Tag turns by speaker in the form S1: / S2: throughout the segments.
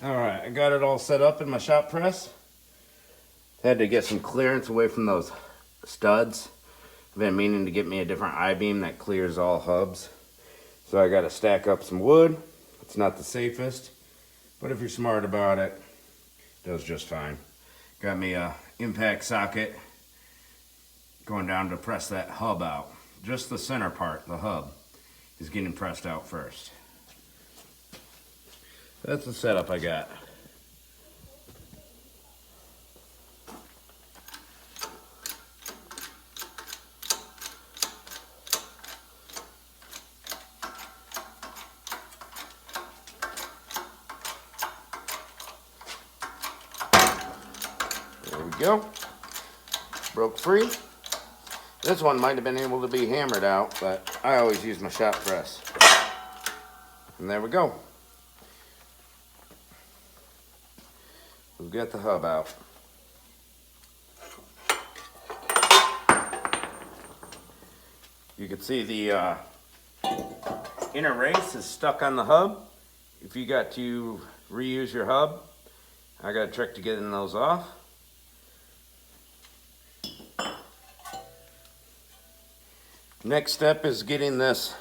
S1: Alright, I got it all set up in my shop press. Had to get some clearance away from those studs. I've been meaning to get me a different I-beam that clears all hubs. So I got to stack up some wood. It's not the safest, but if you're smart about it, it does just fine. Got me a impact socket going down to press that hub out. Just the center part, the hub, is getting pressed out first. That's the setup I got. There we go. Broke free. This one might have been able to be hammered out, but I always use my shop press. And there we go. We've got the hub out. You can see the inner race is stuck on the hub. If you got to reuse your hub, I got a trick to getting those off. Next step is getting this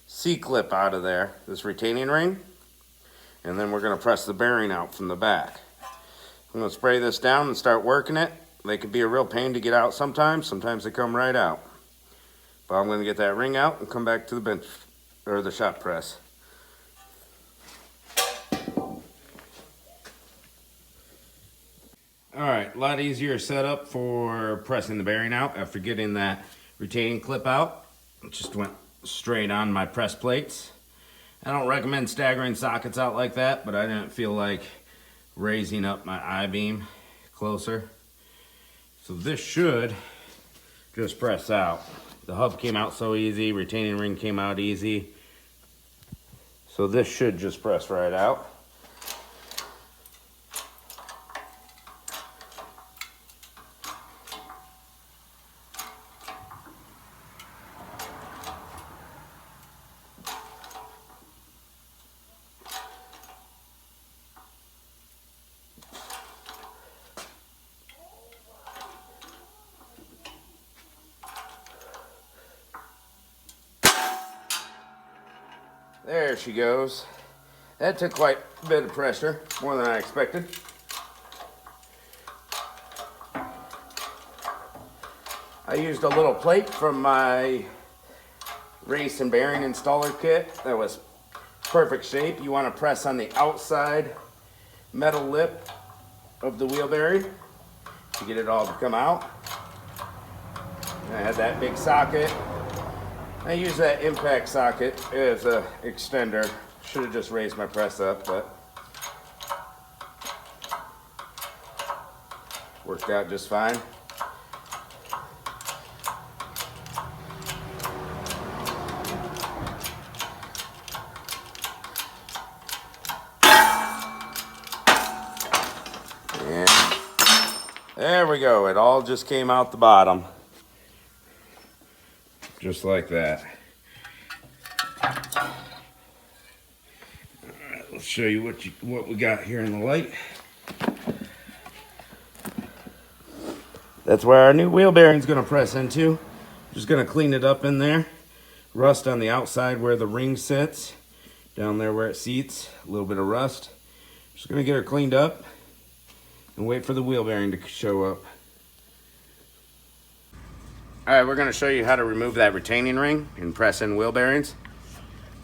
S1: C-clip out of there, this retaining ring, and then we're going to press the bearing out from the back. I'm going to spray this down and start working it. They could be a real pain to get out sometimes. Sometimes they come right out. But I'm going to get that ring out and come back to the bench, or the shop press. Alright, a lot easier setup for pressing the bearing out after getting that retaining clip out. It just went straight on my press plates. I don't recommend staggering sockets out like that, but I didn't feel like raising up my I-beam closer. So this should just press out. The hub came out so easy, retaining ring came out easy. So this should just press right out. There she goes. That took quite a bit of pressure, more than I expected. I used a little plate from my race and bearing installer kit that was perfect shape. You want to press on the outside metal lip of the wheel bearing to get it all to come out. I had that big socket. I use that impact socket as an extender. Should have just raised my press up, but worked out just fine. And there we go. It all just came out the bottom. Just like that. All right, let's show you what we got here in the light. That's where our new wheel bearing's gonna press into. Just gonna clean it up in there. Rust on the outside where the ring sits. Down there where it seats, a little bit of rust. Just gonna get her cleaned up and wait for the wheel bearing to show up. Alright, we're going to show you how to remove that retaining ring and press in wheel bearings.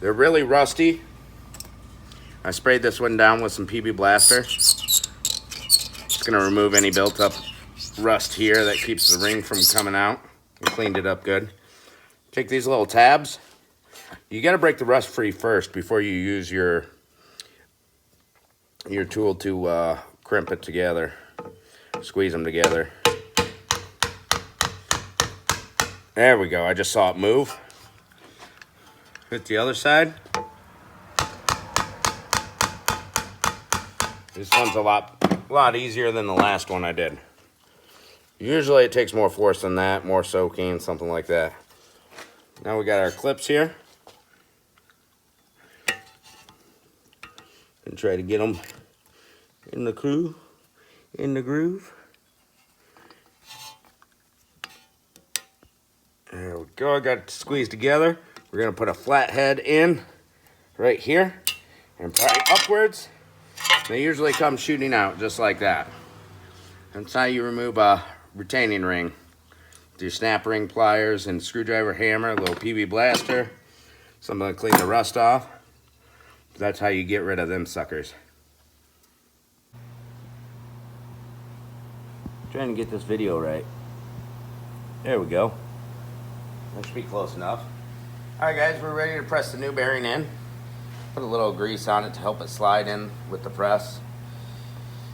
S1: They're really rusty. I sprayed this one down with some PB Blaster. Just going to remove any built up rust here that keeps the ring from coming out. I cleaned it up good. Take these little tabs. You got to break the rust free first before you use your tool to crimp it together. Squeeze them together. There we go. I just saw it move. Hit the other side. This one's a lot easier than the last one I did. Usually it takes more force than that, more soaking, something like that. Now we got our clips here. And try to get them in the groove. There we go. I got it squeezed together. We're gonna put a flat head in right here and pry upwards. They usually come shooting out just like that. That's how you remove a retaining ring. With your snap ring pliers and screwdriver hammer, a little PB blaster, something to clean the rust off. That's how you get rid of them suckers. Trying to get this video right. There we go. That should be close enough. Alright guys, we're ready to press the new bearing in. Put a little grease on it to help it slide in with the press.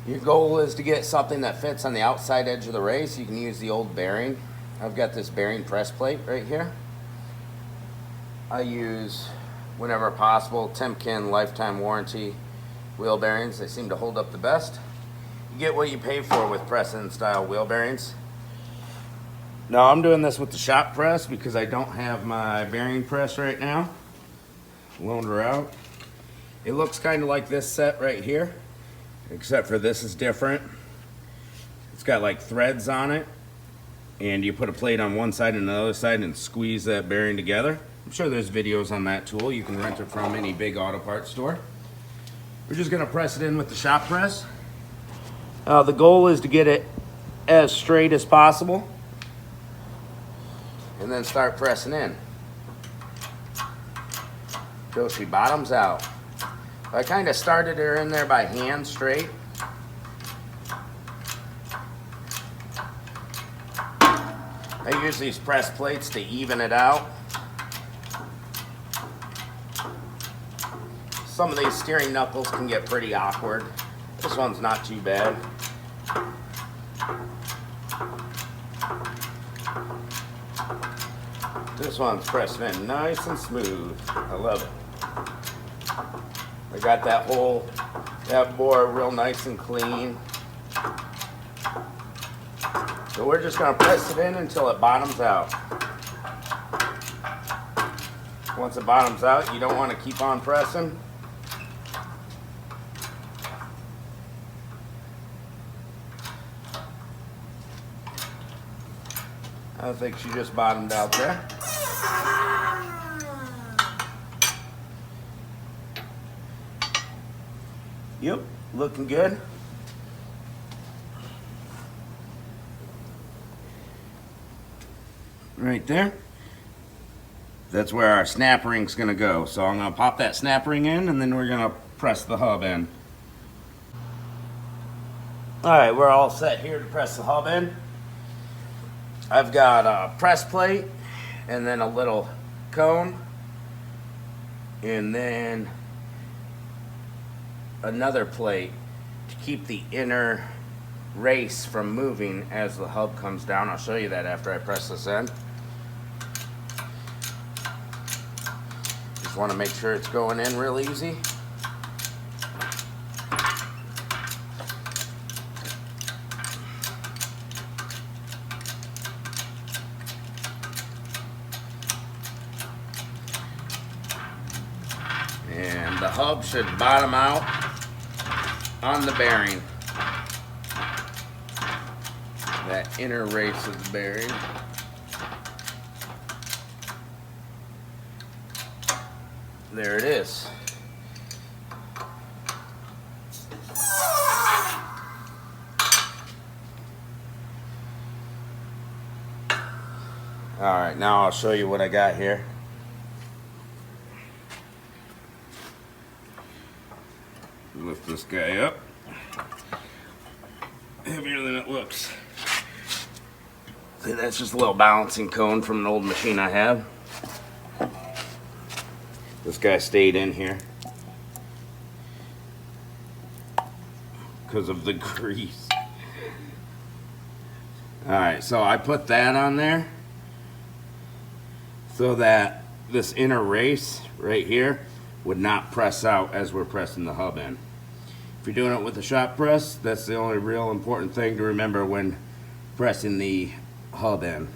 S1: Your goal is to get something that fits on the outside edge of the race. You can use the old bearing. I've got this bearing press plate right here. I use, whenever possible, Timken lifetime warranty wheel bearings. They seem to hold up the best. You get what you pay for with press-in style wheel bearings. Now I'm doing this with the shop press because I don't have my bearing press right now. Loaned her out. It looks kind of like this set right here, except for this is different. It's got like threads on it, and you put a plate on one side and the other side and squeeze that bearing together. I'm sure there's videos on that tool. You can rent it from any big auto parts store. We're just gonna press it in with the shop press. The goal is to get it as straight as possible and then start pressing in till she bottoms out. I kind of started her in there by hand straight. I use these press plates to even it out. Some of these steering knuckles can get pretty awkward. This one's not too bad. This one's pressing in nice and smooth. I love it. I got that bore real nice and clean. So we're just gonna press it in until it bottoms out. Once it bottoms out, you don't want to keep on pressing. I think she just bottomed out there. Yep, looking good. Right there. That's where our snap ring's gonna go. So I'm gonna pop that snap ring in and then we're gonna press the hub in. Alright, we're all set here to press the hub in. I've got a press plate and then a little cone and then another plate to keep the inner race from moving as the hub comes down. I'll show you that after I press this in. Just want to make sure it's going in real easy. And the hub should bottom out on the bearing. That inner race of the bearing. There it is. Alright, now I'll show you what I got here. Lift this guy up. Heavier than it looks. See, that's just a little balancing cone from an old machine I have. This guy stayed in here because of the grease. Alright, so I put that on there so that this inner race right here would not press out as we're pressing the hub in. If you're doing it with a shop press, that's the only real important thing to remember when pressing the hub in.